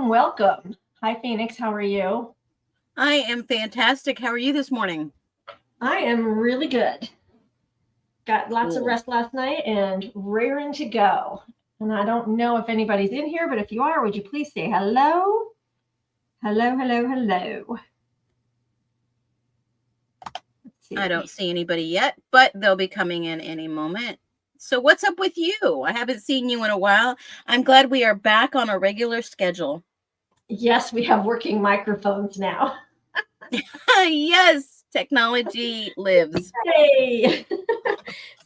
Welcome. Hi, Phoenix. How are you? I am fantastic. How are you this morning? I am really good. Got lots of rest last night and raring to go. And I don't know if anybody's in here, but if you are, would you please say hello? Hello, hello, hello. Let's see. I don't see anybody yet, but they'll be coming in any moment. So what's up with you? I haven't seen you in a while. I'm glad we are back on a regular schedule. Yes, we have working microphones now. Yes, technology lives. Hey!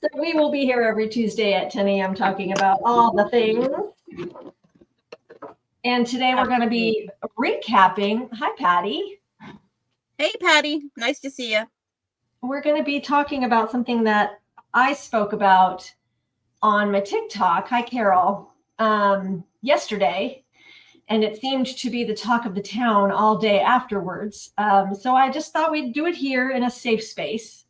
So we will be here every Tuesday at 10 a.m. talking about all the things. And today we're going to be recapping. Hi, Patty. Hey, Patty. Nice to see you. We're going to be talking about something that I spoke about on my TikTok. Hi, Carol. Yesterday. And it seemed to be the talk of the town all day afterwards. So I just thought we'd do it here in a safe space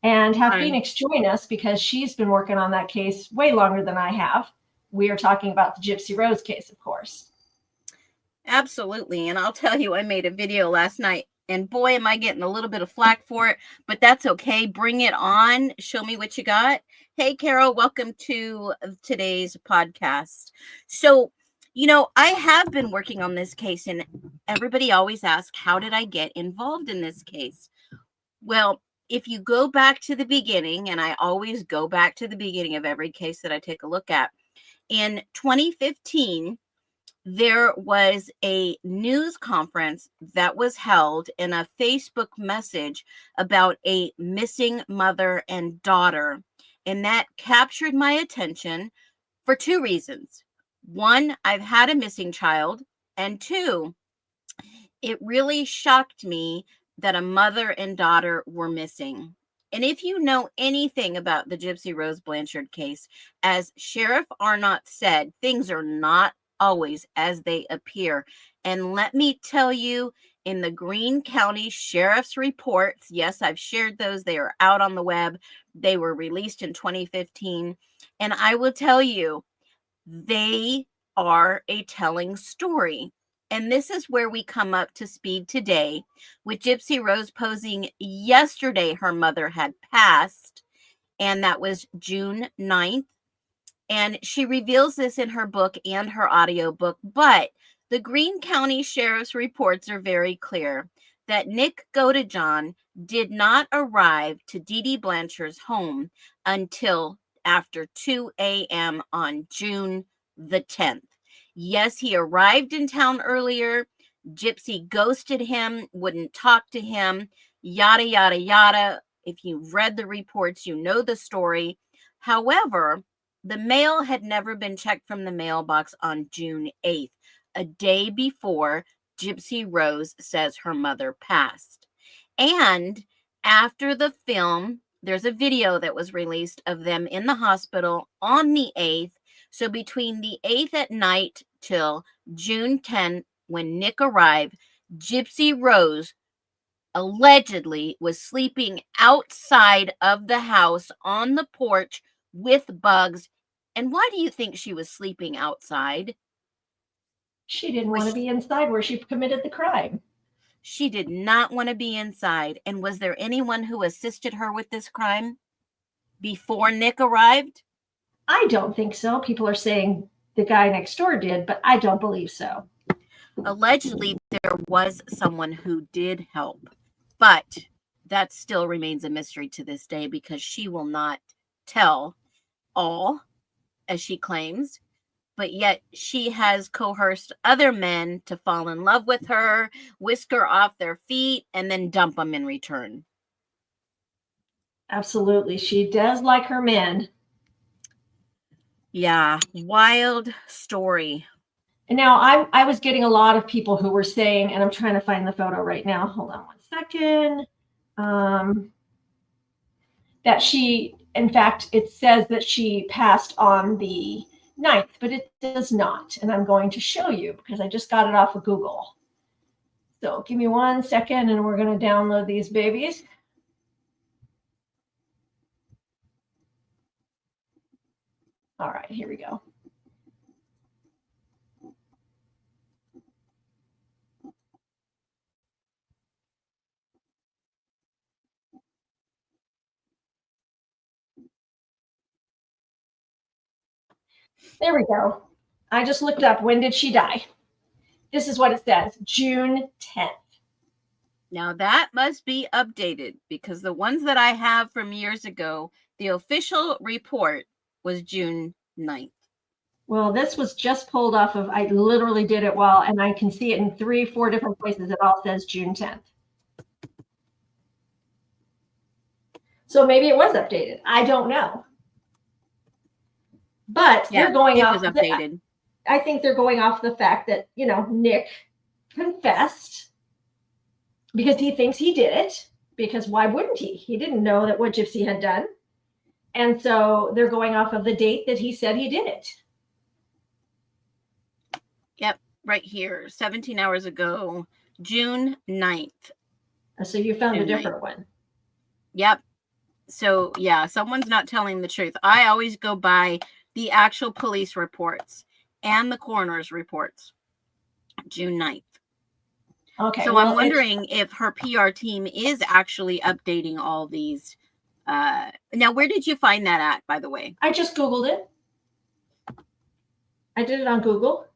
and have Phoenix join us because she's been working on that case way longer than I have. We are talking about the Gypsy Rose case, of course. Absolutely. And I'll tell you, I made a video last night and boy, am I getting a little bit of flack for it, but that's okay. Bring it on. Show me what you got. Hey, Carol, welcome to today's podcast. So, you know, I have been working on this case and everybody always asks, how did I get involved in this case? Well, if you go back to the beginning, and I always go back to the beginning of every case that I take a look at, in 2015, there was a news conference that was held in a Facebook message about a missing mother and daughter. And that captured my attention for two reasons. One, I've had a missing child. And two, it really shocked me that a mother and daughter were missing. And if you know anything about the Gypsy Rose Blanchard case, as Sheriff Arnott said, things are not always as they appear. And let me tell you, in the Greene County Sheriff's reports, yes, I've shared those. They are out on the web. They were released in 2015. And I will tell you, they are a telling story. And this is where we come up to speed today with Gypsy Rose posing yesterday her mother had passed, and that was June 9th. And she reveals this in her book and her audiobook, but the Greene County Sheriff's reports are very clear that Nick Godejohn did not arrive to Dee Dee Blanchard's home until after 2 a.m. on June the 10th. Yes, he arrived in town earlier. Gypsy ghosted him, wouldn't talk to him, yada, yada, yada. If you've read the reports, you know the story. However, the mail had never been checked from the mailbox on June 8th, a day before Gypsy Rose says her mother passed. And after the film, there's a video that was released of them in the hospital on the 8th. So between the 8th at night till June 10th, when Nick arrived, Gypsy Rose allegedly was sleeping outside of the house on the porch with bugs. And why do you think she was sleeping outside? She didn't want to be inside where she committed the crime. She did not want to be inside. And was there anyone who assisted her with this crime before Nick arrived? I don't think so. People are saying the guy next door did, but I don't believe so. Allegedly, there was someone who did help, but that still remains a mystery to this day because she will not tell all, as she claims, but yet she has coerced other men to fall in love with her, whisk her off their feet, and then dump them in return. Absolutely. She does like her men. Yeah, wild story. And now I was getting a lot of people who were saying, and I'm trying to find the photo right now. Hold on one second. That she, in fact, it says that she passed on the 9th, but it does not. And I'm going to show you because I just got it off of Google. So give me 1 second and we're going to download these babies. All right, here we go. There we go. I just looked up when did she die. This is what it says, June 10th. Now that must be updated because the ones that I have from years ago, the official report was June 9th. Well, this was just pulled off of, I literally did it while, and I can see it in 3-4 different places. It all says June 10th. So maybe it was updated. I don't know. But Yeah, they're going it off. was updated. I think they're going off the fact that, you know, Nick confessed because he thinks he did it. Because why wouldn't he? He didn't know that what Gypsy had done. And so they're going off of the date that he said he did it. Yep, right here, 17 hours ago, June 9th. So you found June a different 9th. one. Yep. So, yeah, someone's not telling the truth. I always go by the actual police reports and the coroner's reports. June 9th. Okay. So I'm wondering if her PR team is actually updating all these. Now, where did you find that at, by the way? I just Googled it. I did it on Google.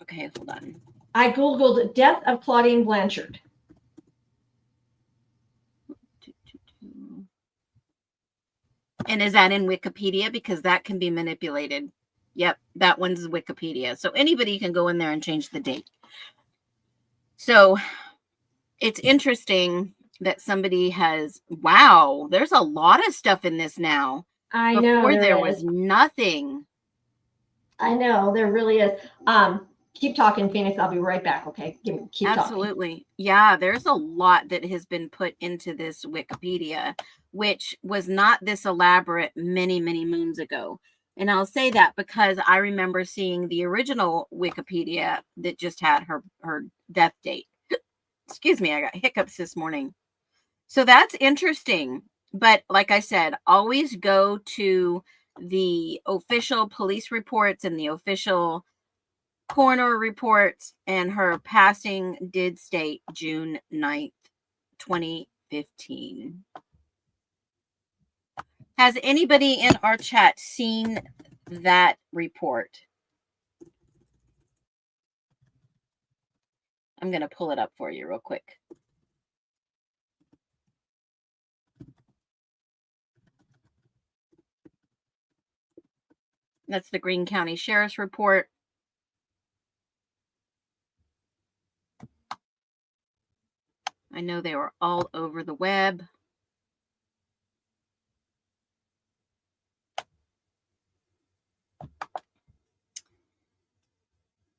Okay, hold on. I Googled death of Claudine Blanchard. And is that in Wikipedia? Because that can be manipulated. Yep, that one's Wikipedia. So anybody can go in there and change the date. So it's interesting that somebody has, wow, there's a lot of stuff in this now. I know. Before there was nothing. I know, there really is. Keep talking, Phoenix. I'll be right back. Okay, keep Absolutely. talking. Yeah, there's a lot that has been put into this Wikipedia, which was not this elaborate many, many moons ago. And I'll say that because I remember seeing the original Wikipedia that just had her death date. Excuse me, I got hiccups this morning. So that's interesting. But like I said, always go to the official police reports and the official coroner reports, and her passing did state June 9th, 2015. Has anybody in our chat seen that report? I'm going to pull it up for you real quick. That's the Greene County Sheriff's Report. I know they were all over the web.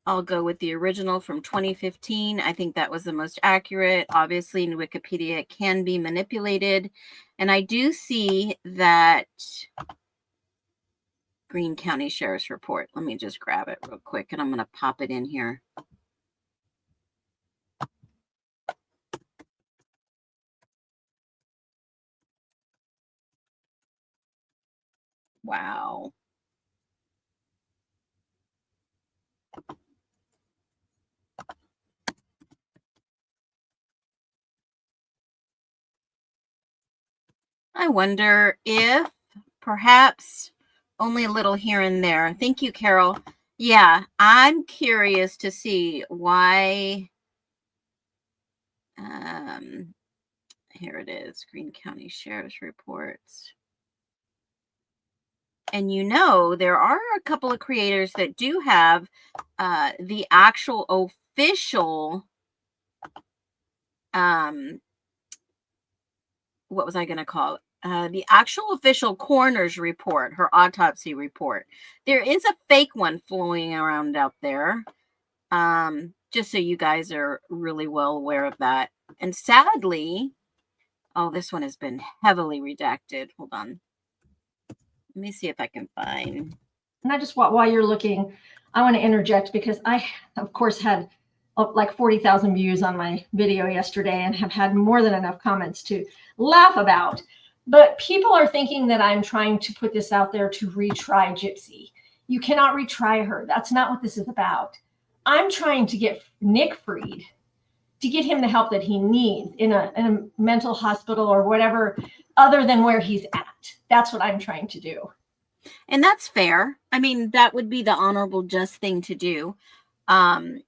I'll go with the original from 2015. I think that was the most accurate. Obviously, in Wikipedia, it can be manipulated. And I do see that Greene County Sheriff's Report. Let me just grab it real quick, and I'm going to pop it in here. Wow. I wonder if perhaps only a little here and there. Thank you, Carol. Yeah, I'm curious to see why. Here it is, Greene County Sheriff's Reports. And there are a couple of creators that do have the actual official, what was I going to call it? The actual official coroner's report, her autopsy report. There is a fake one flowing around out there. Just so you guys are really well aware of that. And sadly, this one has been heavily redacted. Hold on. Let me see if I can find. And I just, while you're looking, I want to interject because I, of course, had like 40,000 views on my video yesterday and have had more than enough comments to laugh about. But people are thinking that I'm trying to put this out there to retry Gypsy. You cannot retry her. That's not what this is about. I'm trying to get Nick freed, to get him the help that he needs in a mental hospital or whatever other than where he's at. That's what I'm trying to do. And that's fair. I mean, that would be the honorable, just thing to do. And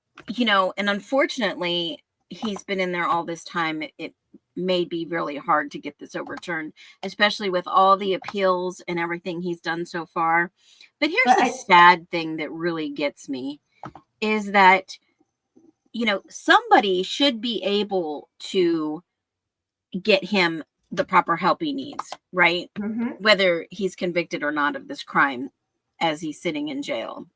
unfortunately, he's been in there all this time. It may be really hard to get this overturned, especially with all the appeals and everything he's done so far. But here's the sad thing that really gets me is that, somebody should be able to get him the proper help he needs, right? Mm-hmm. Whether he's convicted or not of this crime as he's sitting in jail.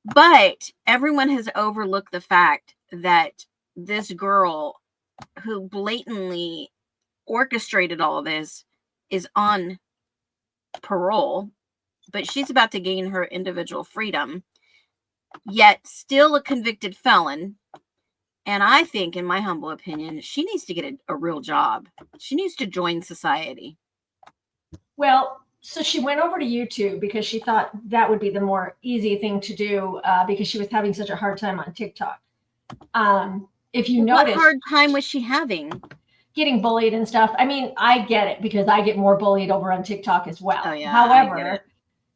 But everyone has overlooked the fact that this girl who blatantly orchestrated all of this is on parole, but she's about to gain her individual freedom, yet still a convicted felon. And I think, in my humble opinion, she needs to get a real job. She needs to join society. Well, so she went over to YouTube because she thought that would be the more easy thing to do because she was having such a hard time on TikTok. If you notice, what hard time was she having? Getting bullied and stuff. I mean, I get it because I get more bullied over on TikTok as well. Oh, yeah, however,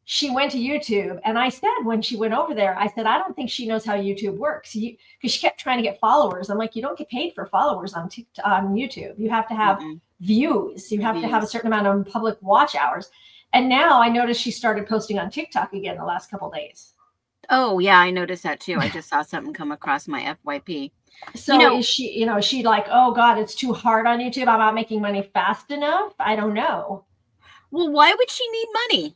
she went to YouTube, and I said when she went over there, I said, I don't think she knows how YouTube works because she kept trying to get followers. I'm like, you don't get paid for followers on TikTok, on YouTube. You have to have views. You have to have a certain amount of public watch hours. And now I noticed she started posting on TikTok again the last couple of days. Oh, yeah, I noticed that too. I just saw something come across my FYP. So is she like, oh God, it's too hard on YouTube. I'm not making money fast enough. I don't know. Well, why would she need money?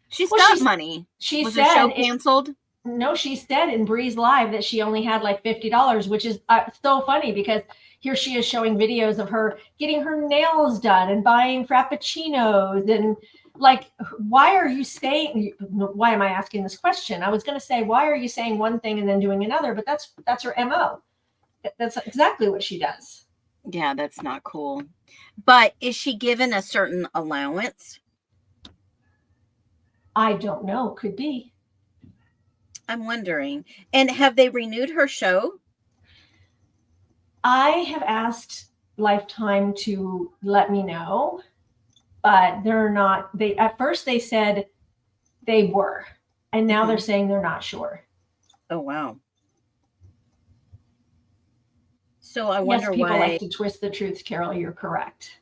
She's got money. Was her show canceled? No, she said in Bree's Live that she only had like $50, which is so funny because here she is showing videos of her getting her nails done and buying frappuccinos. And like, why am I asking this question? I was going to say, why are you saying one thing and then doing another? But that's her MO. That's exactly what she does. Yeah, that's not cool. But is she given a certain allowance? I don't know. Could be. I'm wondering. And have they renewed her show? I have asked Lifetime to let me know, but they're not. At first they said they were, and now they're saying they're not sure. Oh, wow. So I wonder people why. Like to twist the truth, Carol. You're correct.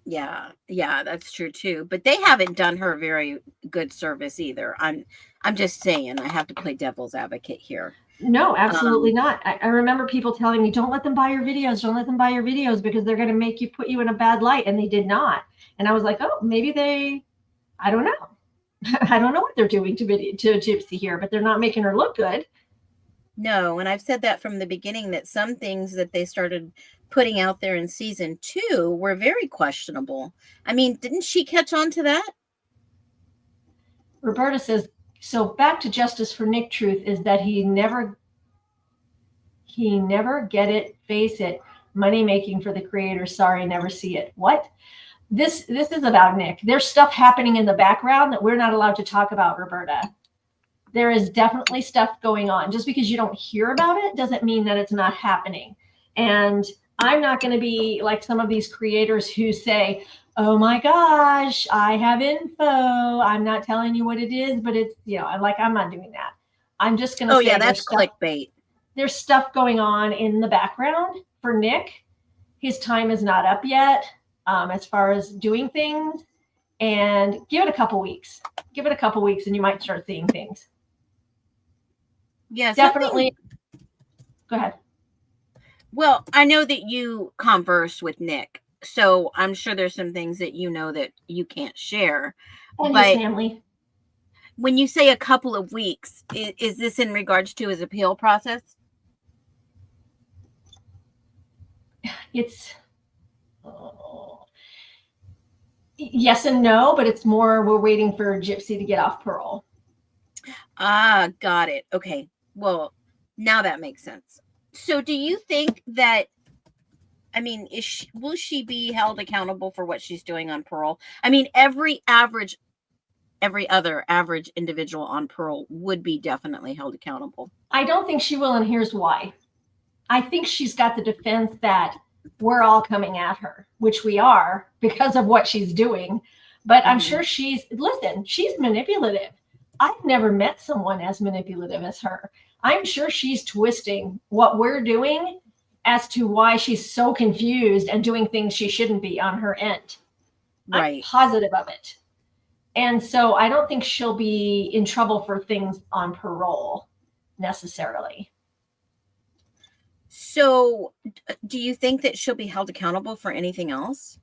Yeah, that's true too. But they haven't done her very good service either. I'm just saying, I have to play devil's advocate here. No, absolutely not. I remember people telling me, don't let them buy your videos. Don't let them buy your videos because they're going to put you in a bad light. And they did not. And I was like, oh, maybe I don't know. I don't know what they're doing to Gypsy here, but they're not making her look good. No, and I've said that from the beginning that some things that they started putting out there in season 2 were very questionable. I mean, didn't she catch on to that? Roberta says, so back to justice for Nick truth is that he never get it, face it, money making for the creator. Sorry, never see it. What? This is about Nick. There's stuff happening in the background that we're not allowed to talk about, Roberta. There is definitely stuff going on. Just because you don't hear about it doesn't mean that it's not happening. And I'm not going to be like some of these creators who say, oh my gosh, I have info. I'm not telling you what it is, but it's, I'm not doing that. I'm just going to say, yeah, that's clickbait. There's stuff going on in the background for Nick. His time is not up yet as far as doing things. And give it a couple weeks. Give it a couple weeks and you might start seeing things. Yeah, definitely. Go ahead. Well, I know that you converse with Nick, so I'm sure there's some things that you know that you can't share. And his family. When you say a couple of weeks, is this in regards to his appeal process? It's yes and no, but it's more we're waiting for Gypsy to get off parole. Ah, got it. Okay. Well, now that makes sense. So do you think that, I mean, will she be held accountable for what she's doing on parole? I mean, every other average individual on parole would be definitely held accountable. I don't think she will, and here's why. I think she's got the defense that we're all coming at her, which we are because of what she's doing. But I'm sure she's manipulative. I've never met someone as manipulative as her. I'm sure she's twisting what we're doing as to why she's so confused and doing things she shouldn't be on her end. Right. I'm positive of it. And so I don't think she'll be in trouble for things on parole necessarily. So do you think that she'll be held accountable for anything else?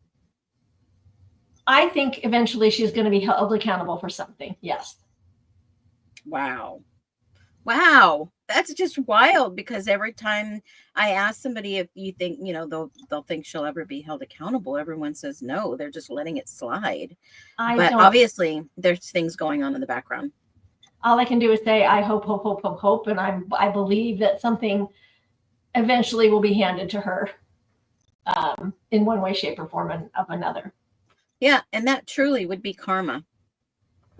I think eventually she's going to be held accountable for something. Yes. Wow. That's just wild, because every time I ask somebody if you think, they'll think she'll ever be held accountable, everyone says no, they're just letting it slide. But obviously there's things going on in the background. All I can do is say, I hope. And I believe that something eventually will be handed to her in one way, shape, or form of another. Yeah. And that truly would be karma.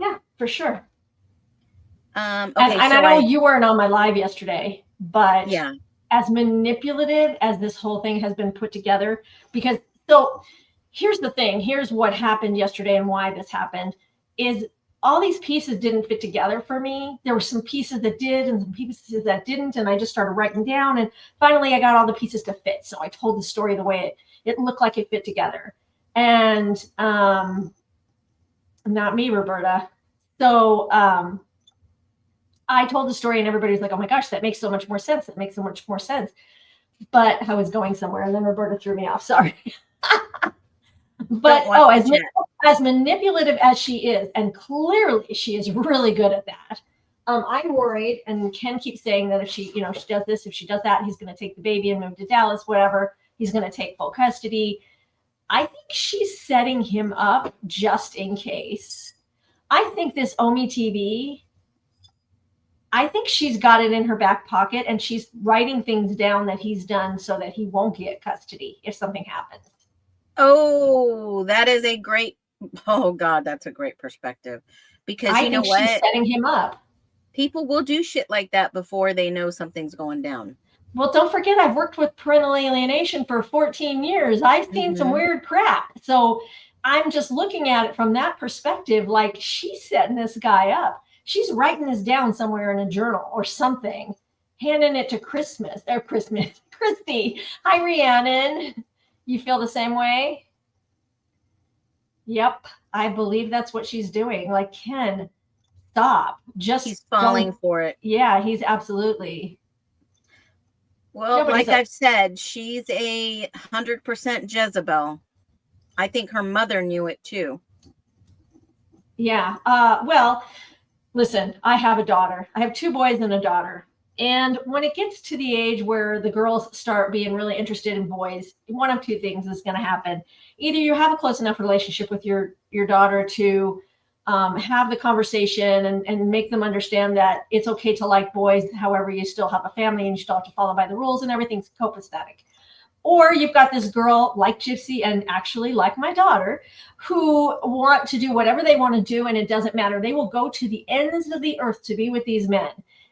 Yeah, for sure. Okay, and I know you weren't on my live yesterday, but yeah, as manipulative as this whole thing has been put together, so here's the thing, here's what happened yesterday and why this happened is all these pieces didn't fit together for me. There were some pieces that did and some pieces that didn't. And I just started writing down and finally I got all the pieces to fit. So I told the story the way it looked like it fit together. And not me, Roberta. So I told the story and everybody's like, oh my gosh, that makes so much more sense. That makes so much more sense. But I was going somewhere and then Roberta threw me off. Sorry. But as manipulative as she is, and clearly she is really good at that. I'm worried, and Ken keeps saying that if she does this, if she does that, he's going to take the baby and move to Dallas, whatever. He's going to take full custody. I think she's setting him up just in case. I think this Omi TV, I think she's got it in her back pocket and she's writing things down that he's done so that he won't get custody if something happens. Oh, that is a great, oh God, that's a great perspective. Because you know what? She's setting him up. People will do shit like that before they know something's going down. Well, don't forget, I've worked with parental alienation for 14 years. I've seen some weird crap. So I'm just looking at it from that perspective, like she's setting this guy up. She's writing this down somewhere in a journal or something, handing it to Christy. Hi, Rhiannon. You feel the same way? Yep. I believe that's what she's doing. Like, Ken, stop. He's falling for it. Yeah, he's absolutely. Well, like I've said, she's 100% Jezebel. I think her mother knew it too. Yeah. Well, listen, I have a daughter. I have 2 boys and a daughter. And when it gets to the age where the girls start being really interested in boys, one of 2 things is going to happen. Either you have a close enough relationship with your daughter to have the conversation and make them understand that it's okay to like boys. However, you still have a family and you still have to follow by the rules and everything's copacetic. Or you've got this girl like Gypsy and actually like my daughter who want to do whatever they want to do. And it doesn't matter. They will go to the ends of the earth to be with these men.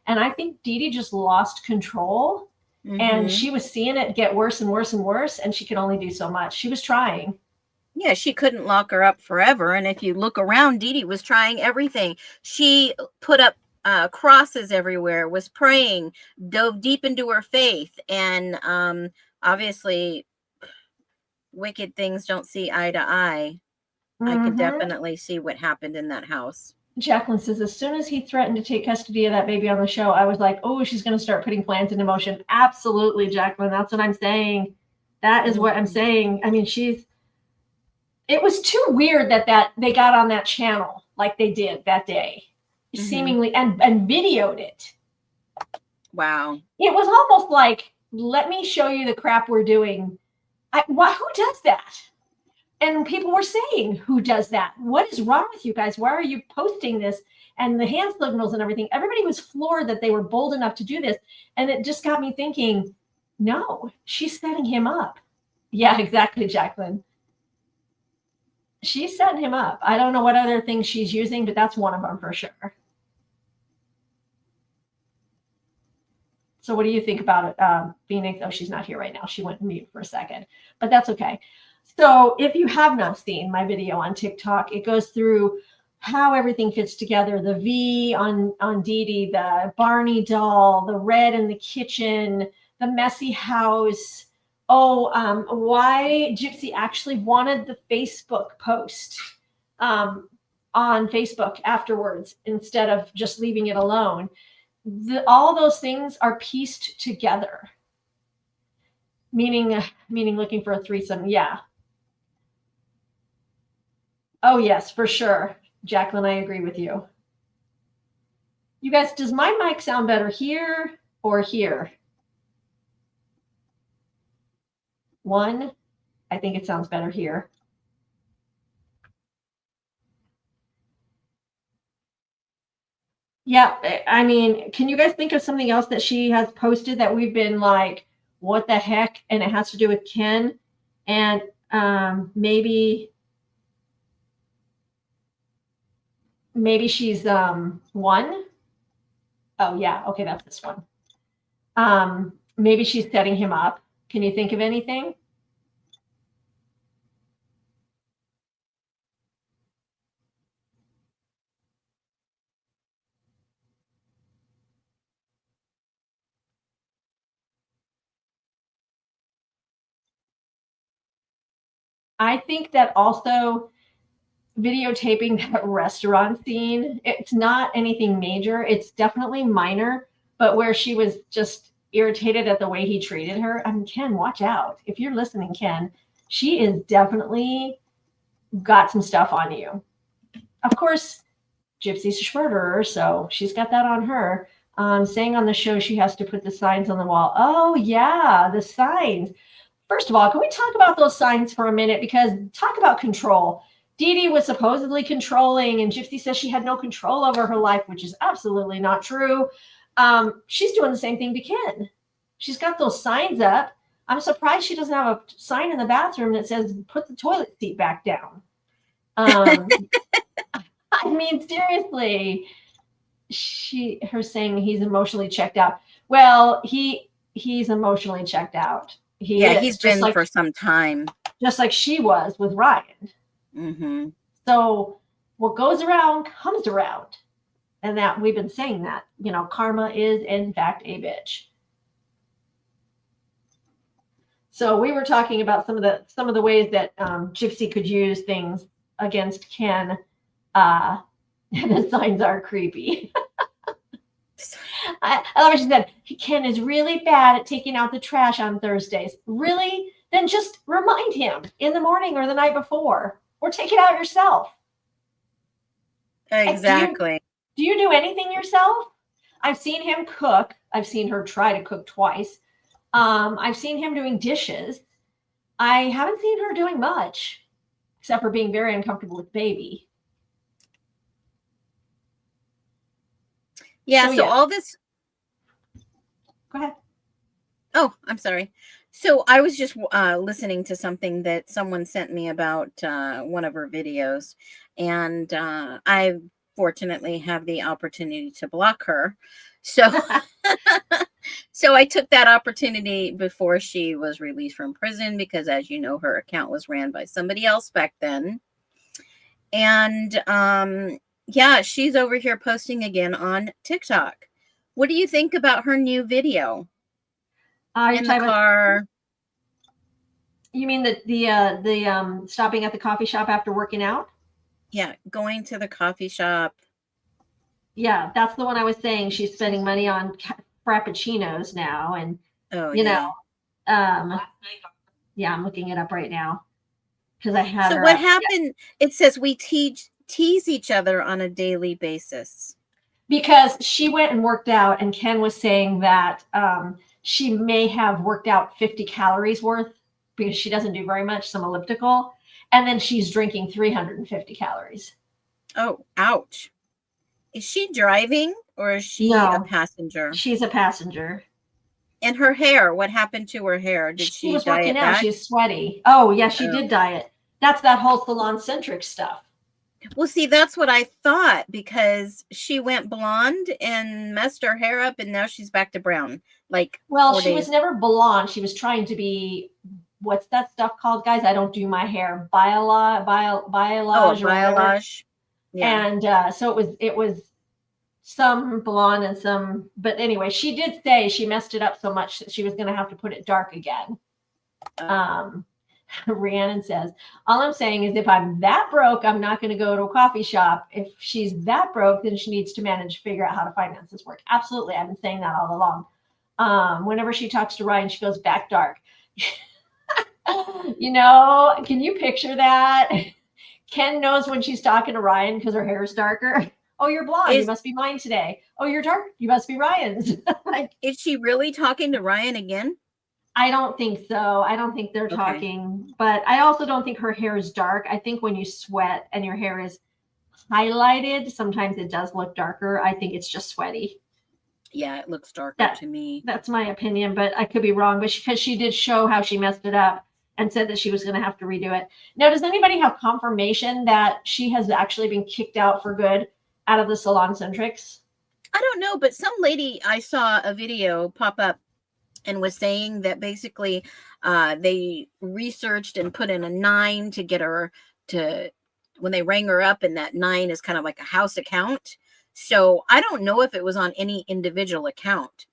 And I think Dee Dee just lost control and she was seeing it get worse and worse and worse. And she could only do so much. She was trying. Yeah, she couldn't lock her up forever. And if you look around, Dee Dee was trying everything. She put up crosses everywhere, was praying, dove deep into her faith. And obviously, wicked things don't see eye to eye. I could definitely see what happened in that house. Jacqueline says, as soon as he threatened to take custody of that baby on the show, I was like, oh, she's going to start putting plans into motion. Absolutely, Jacqueline. That's what I'm saying. That is what I'm saying. I mean, it was too weird that they got on that channel like they did that day, seemingly, and videoed it. Wow. It was almost like, let me show you the crap we're doing. Who does that? And people were saying, who does that? What is wrong with you guys? Why are you posting this? And the hand signals and everything. Everybody was floored that they were bold enough to do this. And it just got me thinking, no, she's setting him up. Yeah, exactly, Jacqueline. She's setting him up. I don't know what other things she's using, but that's one of them for sure. So what do you think about it, Phoenix? Oh, she's not here right now. She went mute for a second, but that's okay. So if you have not seen my video on TikTok, it goes through how everything fits together. The V on Dee Dee, the Barney doll, the red in the kitchen, the messy house. Why Gypsy actually wanted the Facebook post on Facebook afterwards instead of just leaving it alone. All those things are pieced together. Meaning looking for a threesome. Yeah. Oh, yes, for sure. Jacqueline, I agree with you. You guys, does my mic sound better here or here? One, I think it sounds better here. Yeah, I mean, can you guys think of something else that she has posted that we've been like, what the heck? And it has to do with Ken. And maybe she's one. Oh, yeah. Okay, that's this one. Maybe she's setting him up. Can you think of anything? I think that also videotaping that restaurant scene, it's not anything major. It's definitely minor, but where she was just irritated at the way he treated her. I mean, Ken, watch out. If you're listening, Ken, she is definitely got some stuff on you. Of course, Gypsy's a murderer, so she's got that on her. Saying on the show she has to put the signs on the wall. Oh, yeah, the signs. First of all, can we talk about those signs for a minute? Because talk about control. Dee Dee was supposedly controlling, and Gypsy says she had no control over her life, which is absolutely not true. She's doing the same thing to Ken. She's got those signs up. I'm surprised she doesn't have a sign in the bathroom that says, put the toilet seat back down. I mean, seriously, her saying he's emotionally checked out. Well, he's emotionally checked out. He's been for some time. Just like she was with Ryan. Mm-hmm. So what goes around comes around. And that we've been saying that, karma is in fact a bitch. So we were talking about some of the ways that Gypsy could use things against Ken. The signs are creepy. I love what she said. Ken is really bad at taking out the trash on Thursdays. Really? Then just remind him in the morning or the night before, or take it out yourself. Exactly. Do you do anything yourself? I've seen him cook. I've seen her try to cook twice. I've seen him doing dishes. I haven't seen her doing much, except for being very uncomfortable with baby. Yeah. So So yeah, all this. go ahead. Oh, I'm sorry. So I was just listening to something that someone sent me about one of her videos, and I fortunately have the opportunity to block her. So, so I took that opportunity before she was released from prison because, as you know, her account was ran by somebody else back then. And yeah, she's over here posting again on TikTok. What do you think about her new video You're in the talking about, car? you mean the stopping at the coffee shop after working out? Yeah, going to the coffee shop. Yeah, that's the one I was saying. She's spending money on frappuccinos now, and Oh, you know, yeah. um, yeah, I'm looking it up right now because I had So her what up. happened? It says we tease each other on a daily basis. Because she went and worked out, and Ken was saying that she may have worked out 50 calories worth because she doesn't do very much, some elliptical, and then she's drinking 350 calories. Oh, ouch. Is she driving or is she a No, passenger? she's a passenger. And her hair, what happened to her hair? Did She she was dye working it out. back? She's sweaty. Oh, yeah, she Oh. did diet. That's that whole salon centric stuff. Well, see, that's what I thought because she went blonde and messed her hair up and now she's back to brown. Like Well, 4 she was days. never blonde. She was trying to be, what's that stuff called, guys? I don't do my hair. Oh, a Biolage or whatever. biolage. Yeah. And so it was some blonde and some, but anyway, she did say she messed it up so much that she was going to have to put it dark again. um Rhiannon says, all I'm saying is if I'm that broke, I'm not going to go to a coffee shop. If she's that broke, then she needs to manage, figure out how to finance this work. Absolutely, I've been saying that all along. Whenever she talks to Ryan, she goes back dark. Can you picture that? Ken knows when she's talking to Ryan because her hair is darker. Oh, you're blonde. You Is must be mine today. Oh, you're dark. You must be Ryan's. Like, is she really talking to Ryan again? I don't think so. I don't think they're Okay. talking, but I also don't think her hair is dark. I think when you sweat and your hair is highlighted, sometimes it does look darker. I think it's just sweaty. Yeah, it looks darker That to me. that's my opinion, but I could be wrong. But because she did show how she messed it up and said that she was going to have to redo it. Now, does anybody have confirmation that she has actually been kicked out for good out of the Salon Centrics? I don't know, but some lady I saw a video pop up and was saying that basically they researched and put in a 9 to get her to when they rang her up, and that 9 is kind of like a house account. So I don't know if it was on any individual account.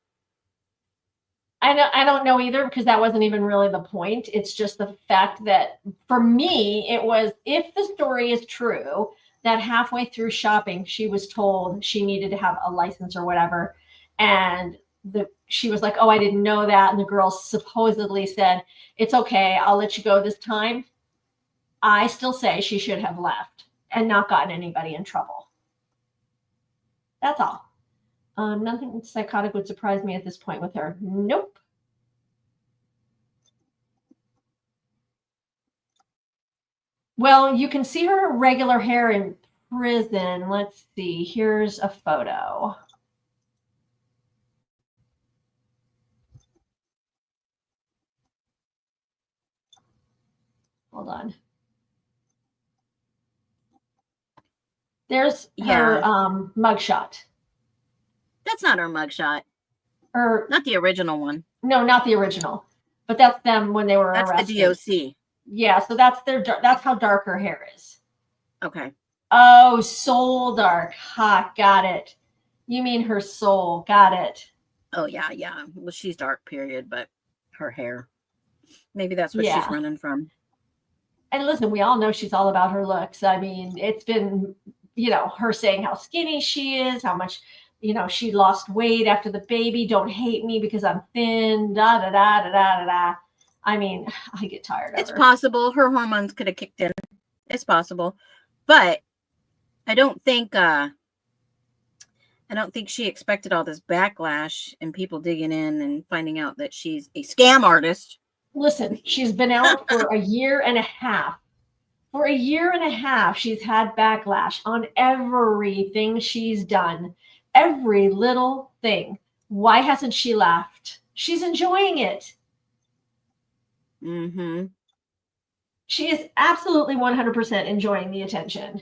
I don't know either because that wasn't even really the point. It's just the fact that for me, it was if the story is true, that halfway through shopping, she was told she needed to have a license or whatever. And she was like, oh, I didn't know that. And the girl supposedly said, it's okay. I'll let you go this time. I still say she should have left and not gotten anybody in trouble. That's all. Nothing psychotic would surprise me at this point with her. Nope. Well, you can see her regular hair in prison. Let's see. Here's a photo. Hold on. There's her mugshot. That's not her mugshot. Or Not the original one. no, not the original. But that's them when they were That's arrested. the DOC. Yeah, so that's how dark her hair is. Okay. Oh, soul dark. Ha, got it. You mean her soul. Got it. Oh, yeah. Well, she's dark, period, but her hair. Maybe that's what Yeah. she's running from. And listen, we all know she's all about her looks. I mean, it's been, her saying how skinny she is, how much, she lost weight after the baby. Don't hate me because I'm thin. Da da da da da da. I mean, I get tired of It's her. possible her hormones could have kicked in. It's possible, but I don't think she expected all this backlash and people digging in and finding out that she's a scam artist. Listen, she's been out for a year and a half. For a year and a half, she's had backlash on everything she's done. every little thing. Why hasn't she laughed? She's enjoying it. Mm-hmm. She is absolutely 100% enjoying the attention.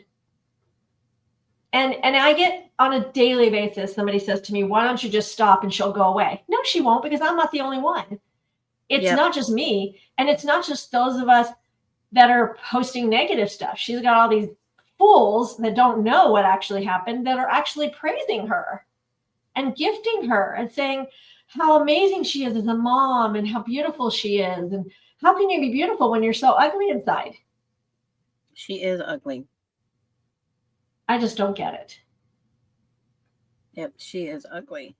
And I get on a daily basis, somebody says to me, why don't you just stop and she'll go away? No, she won't, because I'm not the only one. It's not just me. And it's not just those of us that are posting negative stuff. She's got all these fools that don't know what actually happened that are actually praising her and gifting her and saying how amazing she is as a mom and how beautiful she is. And how can you be beautiful when you're so ugly inside? She is ugly. I just don't get it. Yep, she is ugly.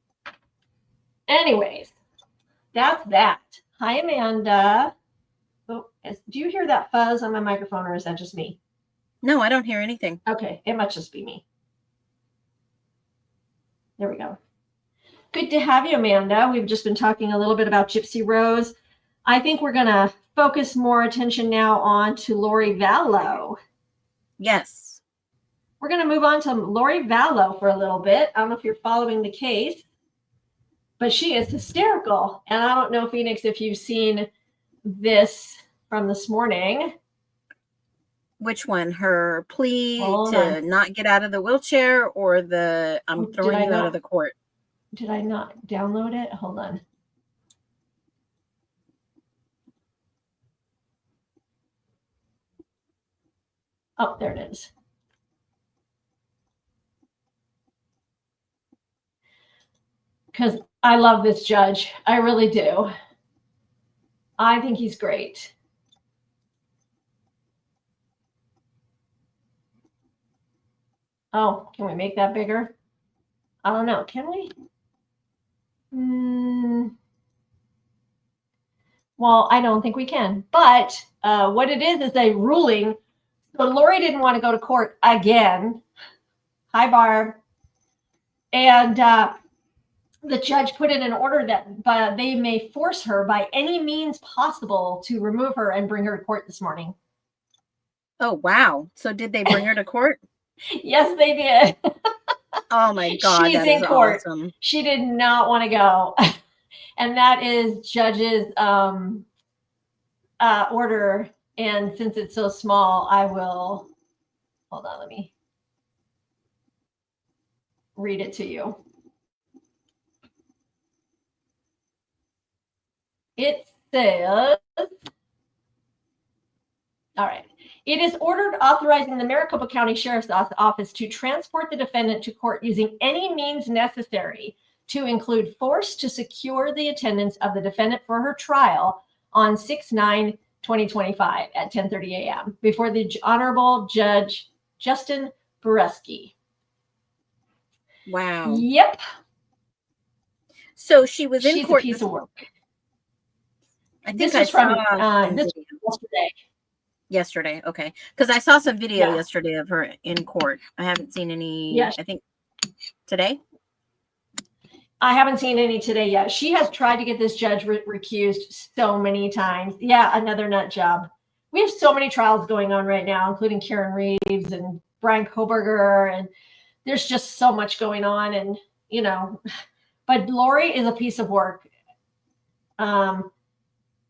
Anyways, that's that. Hi, Amanda. Oh, do you hear that fuzz on my microphone, or is that just me? No, I don't hear anything. Okay, it must just be me. There we go. Good to have you, Amanda. We've just been talking a little bit about Gypsy Rose. I think we're going to focus more attention now on to Lori Vallow. Yes. We're going to move on to Lori Vallow for a little bit. I don't know if you're following the case, but she is hysterical. And I don't know, Phoenix, if you've seen this from this morning. Which one? Her plea to not get out of the wheelchair, or the I'm throwing you out of the court? Did I not download it? Hold on. Oh, there it is. Because I love this judge. I really do. I think he's great. Oh, can we make that bigger? I don't know. Can we? Well, I don't think we can. But what it is a ruling. So Lori didn't want to go to court again. Hi, Barb. And the judge put in an order that they may force her by any means possible to remove her and bring her to court this morning. Oh, wow. So did they bring her to court? Yes, they did. Oh, my God. She's in court. Awesome. She did not want to go. And that is judge's order. And since it's so small, I will, hold on, let me read it to you. It says, all right. It is ordered authorizing the Maricopa County Sheriff's Office to transport the defendant to court using any means necessary to include force to secure the attendance of the defendant for her trial on 6/9/2025 at 10:30 a.m. before the Honorable Judge Justin Bureski. Wow. Yep. So she was in court. She's a piece of work. I think I saw this yesterday. Yesterday, okay. Because I saw some video yesterday of her in court. I haven't seen any. Yes. I think today. I haven't seen any today yet. She has tried to get this judge recused so many times. Yeah, another nut job. We have so many trials going on right now, including Karen Reeves and Brian Koberger, and there's just so much going on. And you know, but Lori is a piece of work.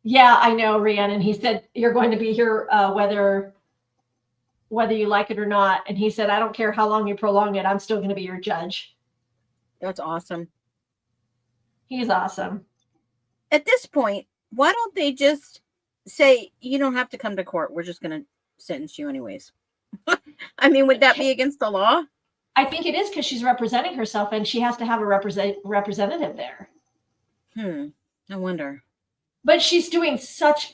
Yeah, I know, Rhiannon. He said, you're going to be here whether you like it or not. And he said, I don't care how long you prolong it. I'm still going to be your judge. That's awesome. He's awesome. At this point, why don't they just say, you don't have to come to court. We're just going to sentence you anyways. I mean, would that be against the law? I think it is, because she's representing herself and she has to have a representative there. I wonder. But she's doing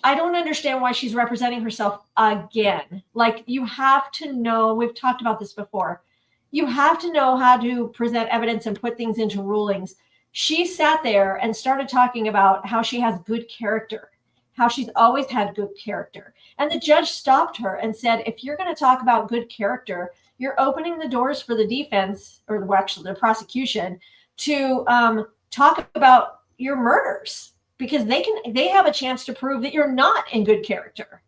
I don't understand why she's representing herself again. Like, you have to know, we've talked about this before. You have to know how to present evidence and put things into rulings. She sat there and started talking about how she has good character, how she's always had good character. And the judge stopped her and said, if you're going to talk about good character, you're opening the doors for the defense, or actually the prosecution, to talk about your murders. Because they have a chance to prove that you're not in good character.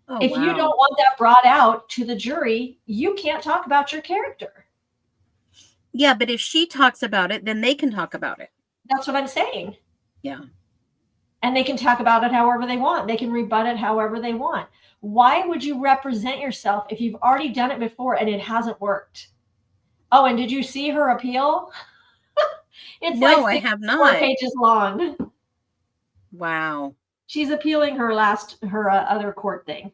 Oh, if you don't want that brought out to the jury, you can't talk about your character. Yeah, but if she talks about it, then they can talk about it. That's what I'm saying. Yeah. And they can talk about it however they want. They can rebut it however they want. Why would you represent yourself if you've already done it before and it hasn't worked? Oh, and did you see her appeal? It's No, like I have 64 not. pages long. Wow. She's appealing her other court thing.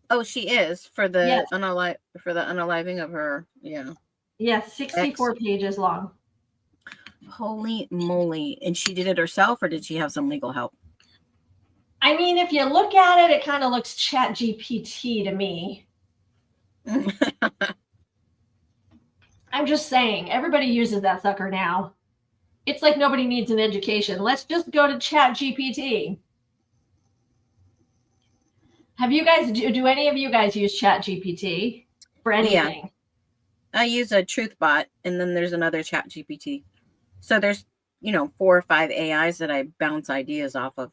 Oh, she is for the Yes. unaliving of her. Yeah. Yes, 64 pages long. Holy moly. And she did it herself, or did she have some legal help? I mean, if you look at it, it kind of looks Chat GPT to me. I'm just saying, everybody uses that sucker now. It's like nobody needs an education. Let's just go to Chat GPT. Have you guys, do any of you guys use Chat GPT for anything? Yeah. I use a truth bot, and then there's another Chat GPT. So there's, 4 or 5 AIs that I bounce ideas off of.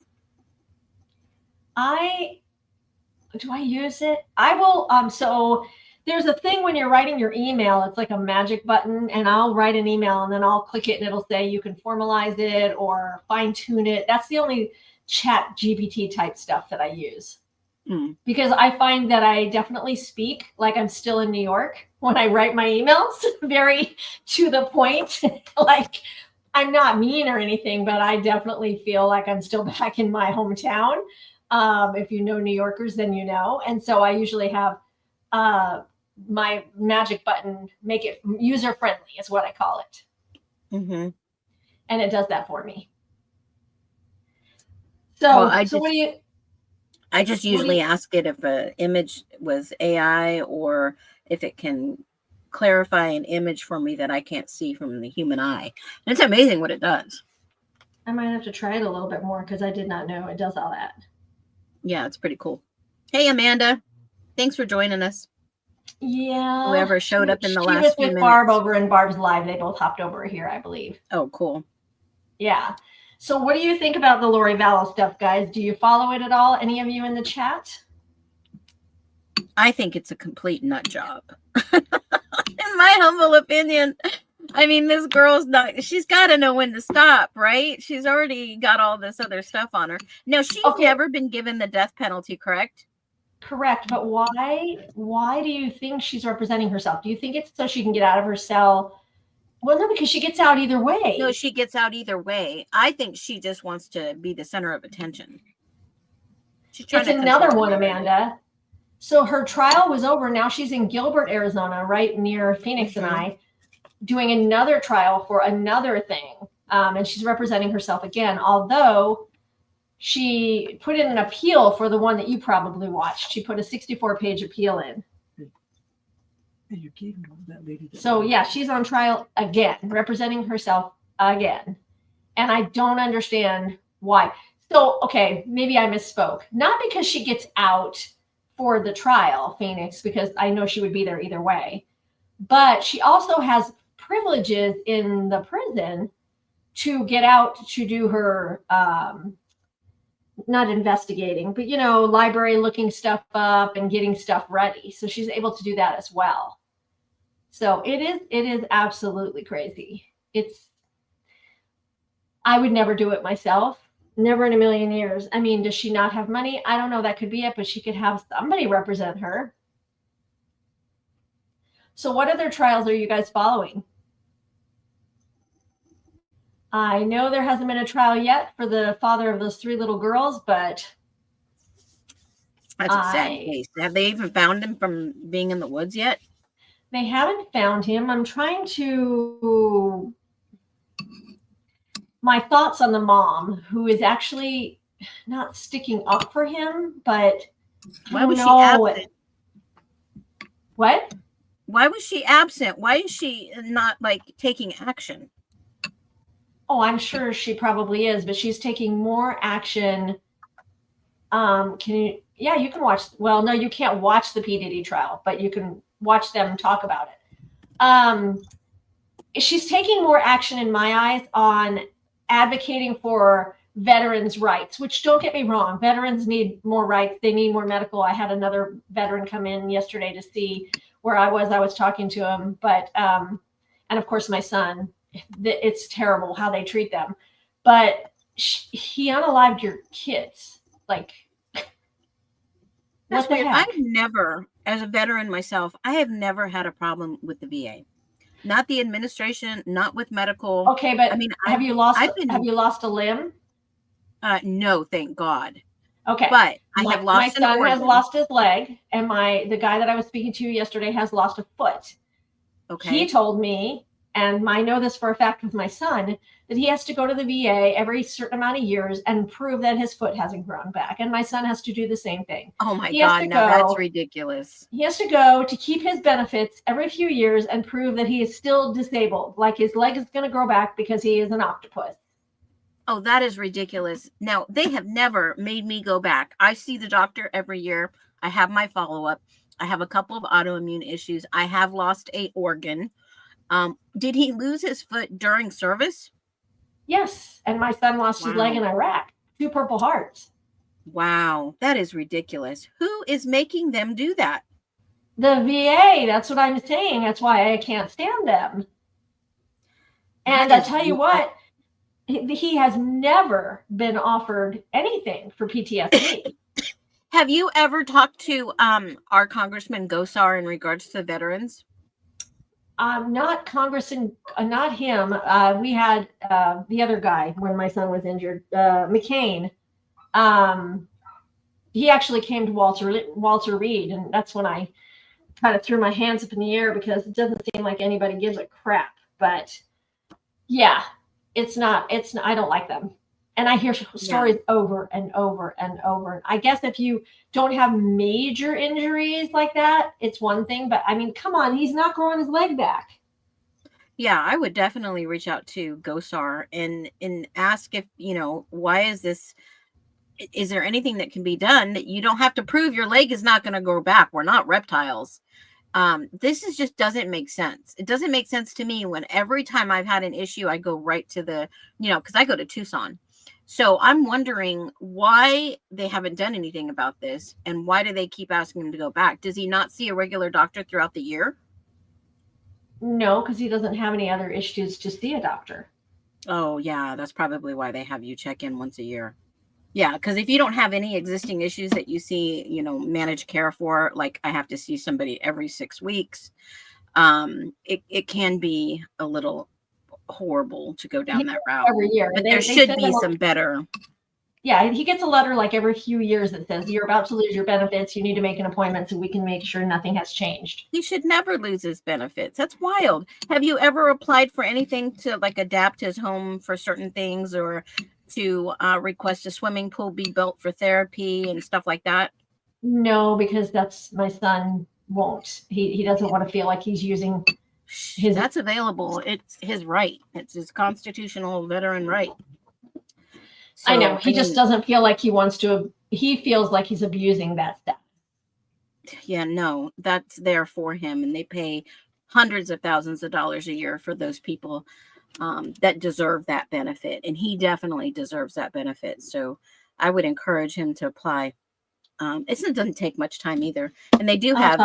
Do I use it? I will, so there's a thing when you're writing your email, it's like a magic button, and I'll write an email and then I'll click it and it'll say you can formalize it or fine tune it. That's the only Chat GPT type stuff that I use. Because I find that I definitely speak like I'm still in New York when I write my emails, very to the point. Like I'm not mean or anything, but I definitely feel like I'm still back in my hometown. If you know New Yorkers, then you know. And so I usually have my magic button, make it user friendly is what I call it. Mm-hmm. And it does that for me. So, what do you... I just usually ask it if an image was AI or if it can clarify an image for me that I can't see from the human eye. And it's amazing what it does. I might have to try it a little bit more because I did not know it does all that. Yeah, it's pretty cool. Hey, Amanda. Thanks for joining us. Yeah. Whoever showed up in the last few minutes. She was with Barb over in Barb's Live. They both hopped over here, I believe. Oh, cool. Yeah. So what do you think about the Lori Vallow stuff, guys? Do you follow it at all? Any of you in the chat? I think it's a complete nut job. In my humble opinion. I mean, this girl's she's got to know when to stop, right? She's already got all this other stuff on her. No, she's never been given the death penalty, correct? Correct. But why do you think she's representing herself? Do you think it's so she can get out of her cell? Well, no, because she gets out either way. No, she gets out either way. I think she just wants to be the center of attention. It's another one, Amanda. So her trial was over. Now she's in Gilbert, Arizona, right near Phoenix and I, doing another trial for another thing. And she's representing herself again, although she put in an appeal for the one that you probably watched. She put a 64-page appeal in. So yeah, she's on trial again, representing herself again. And I don't understand why. So, okay, maybe I misspoke. Not because she gets out for the trial, Phoenix, because I know she would be there either way. But she also has privileges in the prison to get out to do her, not investigating, but, library looking stuff up and getting stuff ready. So she's able to do that as well. So it is absolutely crazy. I would never do it myself. Never in a million years. I mean, does she not have money? I don't know. That could be it, but she could have somebody represent her. So what other trials are you guys following? I know there hasn't been a trial yet for the father of those 3 little girls, but that's a sad case. Have they even found him from being in the woods yet? They haven't found him. I'm trying to... My thoughts on the mom, who is actually not sticking up for him, but why was she absent? What? Why was she absent? Why is she not taking action? Oh, I'm sure she probably is, but she's taking more action. You can watch. Well, no, you can't watch the P. Diddy trial, but you can watch them talk about it. She's taking more action in my eyes on advocating for veterans' rights, which, don't get me wrong, veterans need more rights. They need more medical. I had another veteran come in yesterday to see where I was talking to him, but And of course, my son, it's terrible how they treat them. But he unalived your kids. Like, That's what the weird. heck? I've never, as a veteran myself, I have never had a problem with the VA. Not the administration, not with medical. Okay, but I mean, have you lost I've been a limb? no, thank God. Okay. But I have My lost an son has organ. lost his leg, and the guy that I was speaking to yesterday has lost a foot. Okay. He told me, and I know this for a fact with my son, that he has to go to the VA every certain amount of years and prove that his foot hasn't grown back. And my son has to do the same thing. Oh my God, now that's ridiculous. He has to go to keep his benefits every few years and prove that he is still disabled, like his leg is going to grow back because he is an octopus. Oh, that is ridiculous. Now, they have never made me go back. I see the doctor every year. I have my follow-up. I have a couple of autoimmune issues. I have lost an organ. Did he lose his foot during service? Yes. And my son lost his leg in Iraq. 2 Purple Hearts. Wow. That is ridiculous. Who is making them do that? The VA. That's what I'm saying. That's why I can't stand them. And I'll tell you what, he has never been offered anything for PTSD. Have you ever talked to our Congressman Gosar in regards to veterans? Not Congressman, not him. We had the other guy when my son was injured, McCain. He actually came to Walter Reed, and that's when I kind of threw my hands up in the air because it doesn't seem like anybody gives a crap. But yeah, it's not. I don't like them. And I hear stories over and over and over. I guess if you don't have major injuries like that, it's one thing. But I mean, come on, he's not growing his leg back. Yeah, I would definitely reach out to Gosar and ask if, why is this? Is there anything that can be done that you don't have to prove your leg is not going to grow back? We're not reptiles. This just doesn't make sense. It doesn't make sense to me when every time I've had an issue, I go right to the, because I go to Tucson. So I'm wondering why they haven't done anything about this, and why do they keep asking him to go back? Does he not see a regular doctor throughout the year? No, because he doesn't have any other issues to see a doctor. Oh, yeah, that's probably why they have you check in once a year. Yeah, because if you don't have any existing issues that you see, managed care for, like I have to see somebody every 6 weeks, it can be a little horrible to go down that route every year. But there should be some better. Yeah, he gets a letter like every few years that says you're about to lose your benefits. You need to make an appointment so we can make sure nothing has changed. He should never lose his benefits. That's wild. Have you ever applied for anything to like adapt his home for certain things, or to request a swimming pool be built for therapy and stuff like that? No, because that's my son won't. He doesn't want to feel like he's using his. That's available. It's his right. It's his constitutional veteran right. So, I know. He just doesn't feel like he wants to. He feels like he's abusing that stuff. Yeah, no, that's there for him. And they pay hundreds of thousands of dollars a year for those people that deserve that benefit. And he definitely deserves that benefit. So I would encourage him to apply. It doesn't take much time either. And they do have,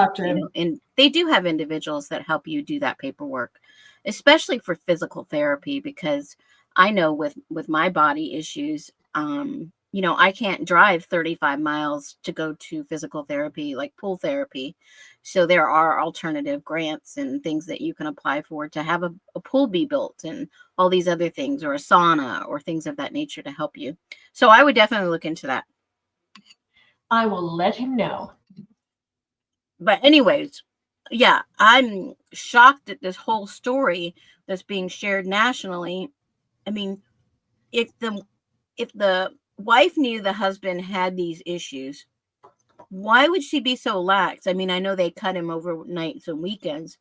and they do have individuals that help you do that paperwork, especially for physical therapy, because I know with my body issues, I can't drive 35 miles to go to physical therapy, like pool therapy. So there are alternative grants and things that you can apply for to have a pool be built and all these other things, or a sauna or things of that nature to help you. So I would definitely look into that. I will let him know. But anyways, yeah, I'm shocked at this whole story that's being shared nationally. I mean, if the wife knew the husband had these issues, why would she be so lax? I mean, I know they cut him over nights and weekends,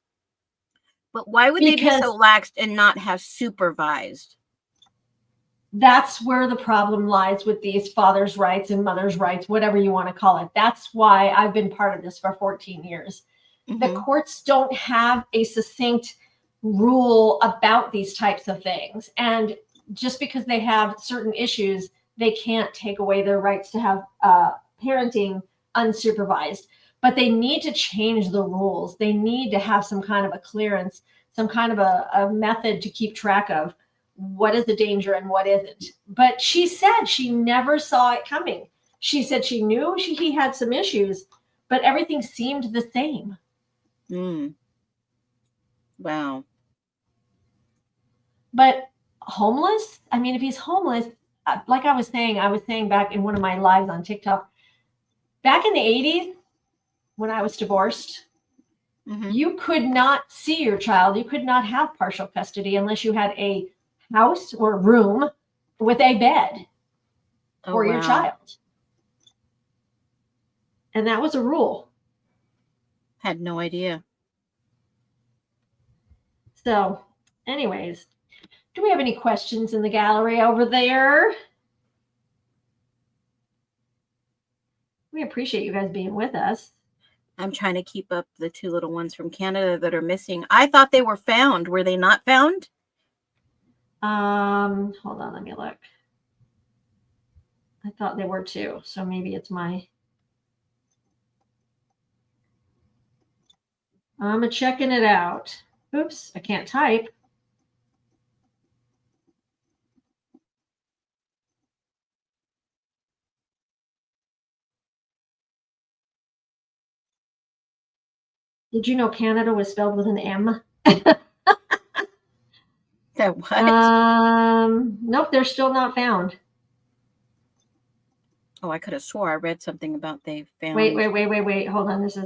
but why would they be so lax and not have supervised? That's where the problem lies with these father's rights and mother's rights, whatever you want to call it. That's why I've been part of this for 14 years. Mm-hmm. The courts don't have a succinct rule about these types of things. And just because they have certain issues, they can't take away their rights to have parenting unsupervised. But they need to change the rules. They need to have some kind of a clearance some kind of a method to keep track of what is the danger and what isn't. But she said she never saw it coming. She said she knew he had some issues, but everything seemed the same. Wow. But homeless? I mean, if he's homeless, like I was saying back in one of my lives on TikTok, back in the 80s, when I was divorced, you could not see your child. You could not have partial custody unless you had a house or room with a bed for your child. And that was a rule. Had no idea. So, anyways, do we have any questions in the gallery over there? We appreciate you guys being with us. I'm trying to keep up the 2 little ones from Canada that are missing. I thought they were found. Were they not found? Hold on, let me look. I thought they were too, so maybe it's I'm checking it out. Oops, I can't type. Did you know Canada was spelled with an M? That what? Nope, they're still not found. Oh, I could have swore I read something about they found. Wait. Hold on. That's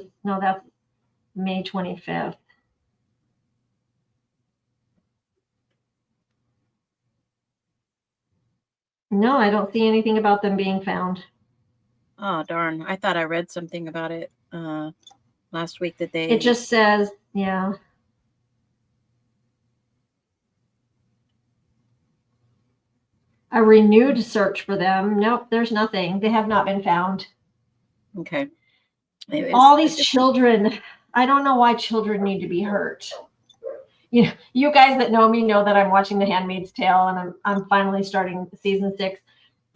May 25th. No, I don't see anything about them being found. Oh, darn. I thought I read something about it last week that they... It just says, yeah. A renewed search for them. Nope, there's nothing. They have not been found. Okay. Anyways, all these children, I don't know why children need to be hurt. You know, you guys that know me know that I'm watching The Handmaid's Tale, and I'm finally starting season 6.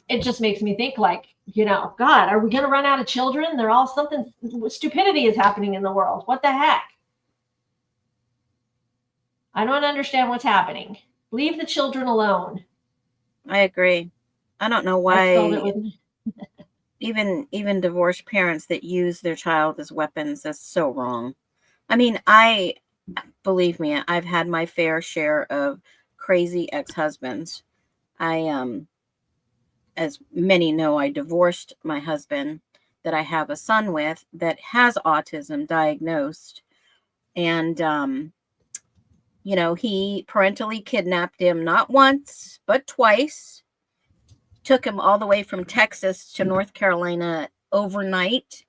It just makes me think, like, you know, God, are we going to run out of children? They're all something. Stupidity is happening in the world. What the heck? I don't understand what's happening. Leave the children alone. I agree. I don't know why even divorced parents that use their child as weapons, that's so wrong. I mean, believe me, I've had my fair share of crazy ex-husbands. As many know, I divorced my husband that I have a son with that has autism diagnosed. And, you know, he parentally kidnapped him not once, but twice. Took him all the way from Texas to North Carolina overnight.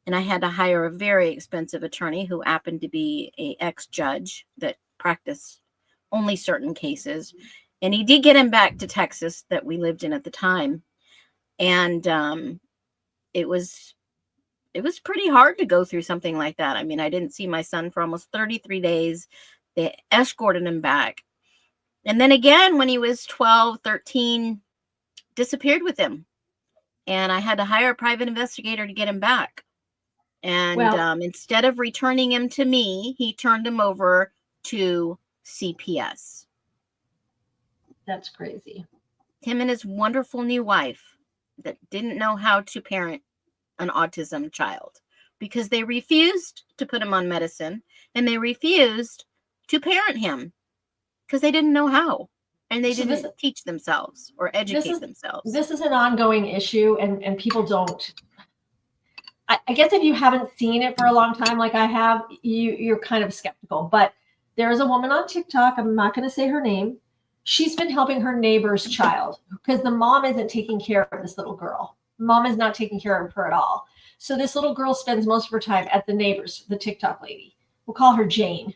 And I had to hire a very expensive attorney who happened to be an ex-judge that practiced only certain cases. And he did get him back to Texas that we lived in at the time. And it was pretty hard to go through something like that. I mean, I didn't see my son for almost 33 days. They escorted him back. And then again, when he was 12, 13, disappeared with him. And I had to hire a private investigator to get him back. And instead of returning him to me, he turned him over to CPS. That's crazy. Him and his wonderful new wife that didn't know how to parent an autism child because they refused to put him on medicine and they refused to parent him because they didn't know how. And they didn't teach themselves or educate themselves. This is an ongoing issue, and people don't. I guess if you haven't seen it for a long time, like I have, you're kind of skeptical. But there is a woman on TikTok. I'm not going to say her name. She's been helping her neighbor's child because the mom isn't taking care of this little girl. Mom is not taking care of her at all. So this little girl spends most of her time at the neighbor's, the TikTok lady. We'll call her Jane.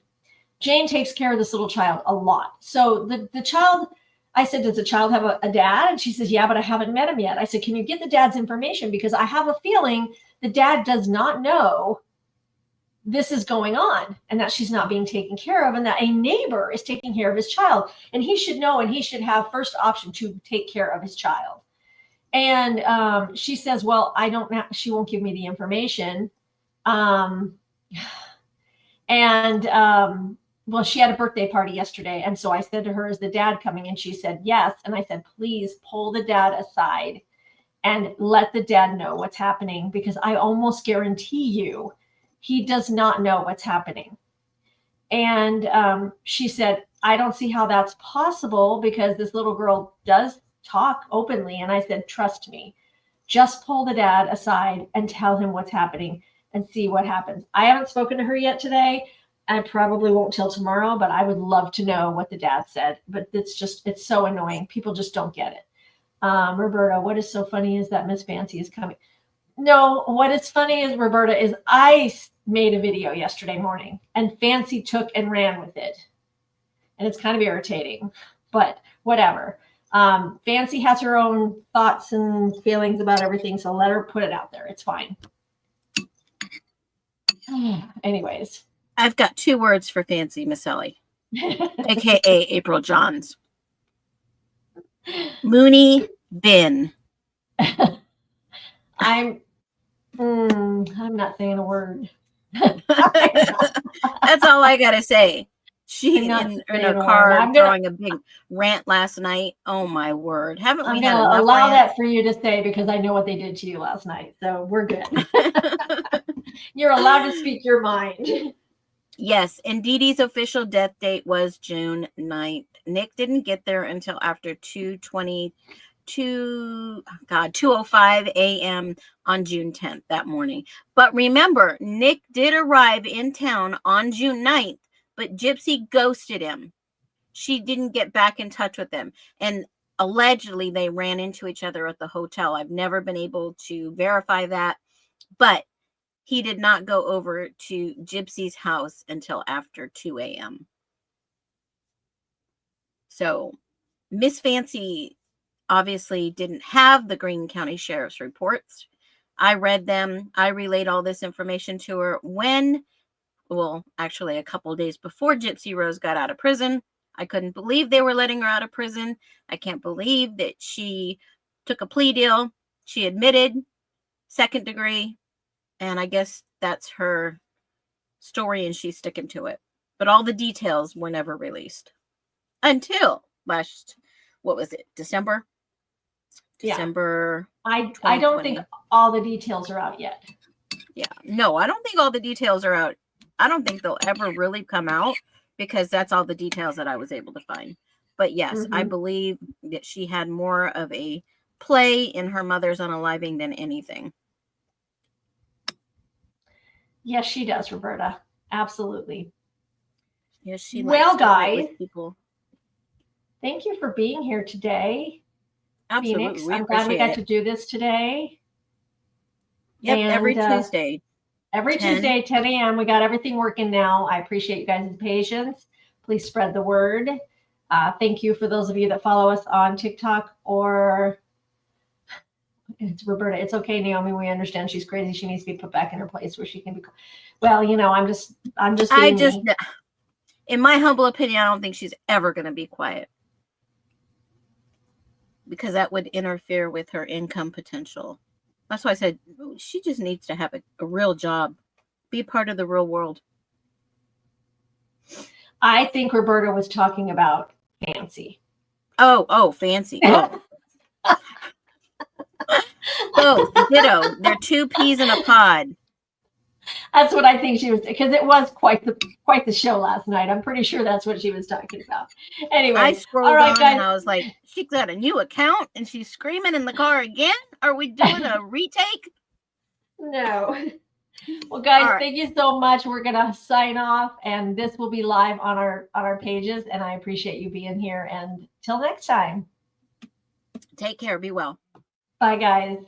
Jane takes care of this little child a lot. So the child, I said, does the child have a dad? And she says, yeah, but I haven't met him yet. I said, can you get the dad's information? Because I have a feeling the dad does not know this is going on and that she's not being taken care of and that a neighbor is taking care of his child. And he should know and he should have first option to take care of his child. And she says, well, I don't know. She won't give me the information. well, she had a birthday party yesterday. And so I said to her, is the dad coming? And she said, yes. And I said, please pull the dad aside and let the dad know what's happening, because I almost guarantee you he does not know what's happening. And she said, I don't see how that's possible, because this little girl does talk openly. And I said, trust me, just pull the dad aside and tell him what's happening and see what happens. I haven't spoken to her yet today. I probably won't till tomorrow, but I would love to know what the dad said. But it's so annoying. People just don't get it. Roberta, what is so funny is that Miss Fancy is coming. No, what is funny is, Roberta, is I made a video yesterday morning and Fancy took and ran with it. And it's kind of irritating, but whatever. Fancy has her own thoughts and feelings about everything, so let her put it out there. It's fine. Anyways. I've got 2 words for Fancy, Miss Ellie, aka April Johns. Loony bin. I'm not saying a word. That's all I gotta say. She in her car throwing a big rant last night. Oh my word! Haven't we had enough? Allow that for you to say, because I know what they did to you last night, so we're good. You're allowed to speak your mind. Yes, and Dee Dee's official death date was June 9th. Nick didn't get there until after 2:05 a.m. on June 10th that morning. But remember, Nick did arrive in town on June 9th, but Gypsy ghosted him. She didn't get back in touch with him. And allegedly, they ran into each other at the hotel. I've never been able to verify that, but he did not go over to Gypsy's house until after 2 a.m. So Miss Fancy obviously didn't have the Greene County Sheriff's reports. I read them. I relayed all this information to her actually a couple of days before Gypsy Rose got out of prison. I couldn't believe they were letting her out of prison. I can't believe that she took a plea deal. She admitted second degree. And I guess that's her story, and she's sticking to it. But all the details were never released until December? Yeah. December. I don't think all the details are out yet. Yeah. No, I don't think all the details are out. I don't think they'll ever really come out, because that's all the details that I was able to find. But yes, I believe that she had more of a play in her mother's unaliving than anything. Yes, she does, Roberta. Absolutely. Yes, she. Well, guys, people. Thank you for being here today. Absolutely, Phoenix, I'm glad we got to do this today. Yep, and, every Tuesday. Tuesday, 10 a.m. We got everything working now. I appreciate you guys' patience. Please spread the word. Thank you for those of you that follow us on TikTok or. It's Roberta. It's okay, Naomi. We understand she's crazy. She needs to be put back in her place where she can be. Well, I'm just. In my humble opinion, I don't think she's ever going to be quiet, because that would interfere with her income potential. That's why I said she just needs to have a real job, be part of the real world. I think Roberta was talking about Fancy. Oh, Fancy. Oh. Both, ditto. They're 2 peas in a pod. That's what I think she was, because it was quite the show last night. I'm pretty sure that's what she was talking about. Anyway, I scrolled on guys. And I was like, she got a new account and she's screaming in the car again. Are we doing a retake? No. Well, guys, Thank you so much. We're gonna sign off, and this will be live on our pages. And I appreciate you being here. And till next time. Take care. Be well. Bye, guys.